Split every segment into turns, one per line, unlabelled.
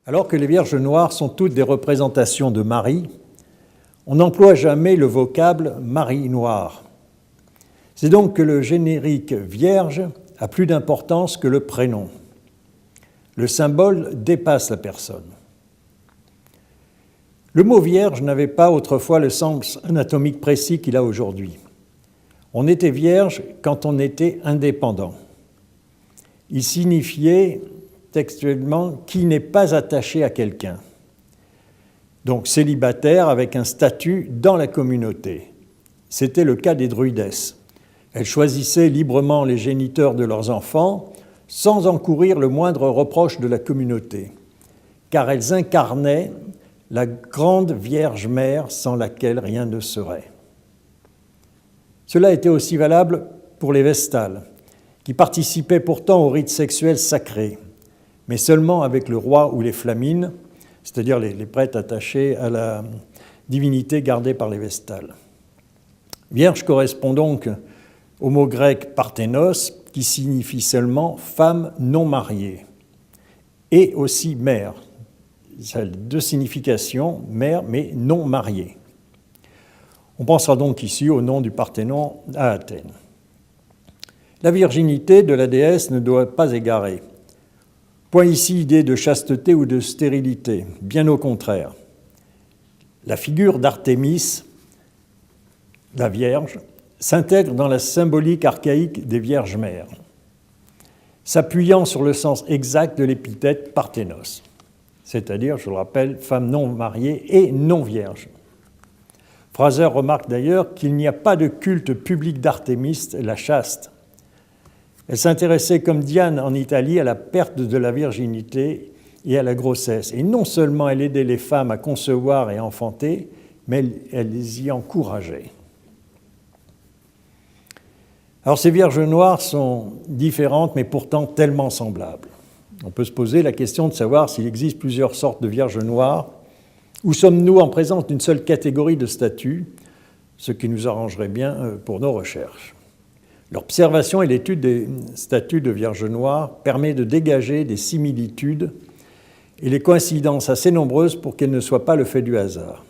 Alors que les Vierges noires sont toutes des représentations de Marie, on n'emploie jamais le vocable « Marie noire ». C'est donc que le générique « Vierge » a plus d'importance que le prénom. Le symbole dépasse la personne. Le mot « vierge » n'avait pas autrefois le sens anatomique précis qu'il a aujourd'hui. On était vierge quand on était indépendant. Il signifiait textuellement « qui n'est pas attaché à quelqu'un ». Donc célibataire avec un statut dans la communauté. C'était le cas des druidesses. Elles choisissaient librement les géniteurs de leurs enfants sans encourir le moindre reproche de la communauté, car elles incarnaient la grande Vierge Mère sans laquelle rien ne serait. Cela était aussi valable pour les Vestales, qui participaient pourtant aux rites sexuels sacrés, mais seulement avec le roi ou les flamines, c'est-à-dire les prêtres attachés à la divinité gardée par les Vestales. Vierge correspond donc au mot grec parthénos, qui signifie seulement femme non mariée, et aussi mère. Ça a deux significations, mère mais non mariée. On pensera donc ici au nom du Parthénon à Athènes. La virginité de la déesse ne doit pas égarer. Point ici idée de chasteté ou de stérilité, bien au contraire. La figure d'Artémis, la Vierge, s'intègre dans la symbolique archaïque des Vierges mères, s'appuyant sur le sens exact de l'épithète parthénos, c'est-à-dire, je le rappelle, femme non mariée et non vierge. Fraser remarque d'ailleurs qu'il n'y a pas de culte public d'Artémis, la chaste. Elle s'intéressait comme Diane en Italie à la perte de la virginité et à la grossesse. Et non seulement elle aidait les femmes à concevoir et à enfanter, mais elle les y encourageait. Alors ces Vierges noires sont différentes, mais pourtant tellement semblables. On peut se poser la question de savoir s'il existe plusieurs sortes de Vierges noires, ou sommes-nous en présence d'une seule catégorie de statues, ce qui nous arrangerait bien pour nos recherches. L'observation et l'étude des statues de Vierges noires permet de dégager des similitudes et les coïncidences assez nombreuses pour qu'elles ne soient pas le fait du hasard.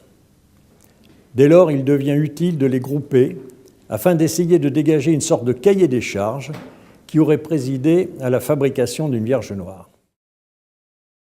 Dès lors, il devient utile de les grouper afin d'essayer de dégager une sorte de cahier des charges qui aurait présidé à la fabrication d'une Vierge noire.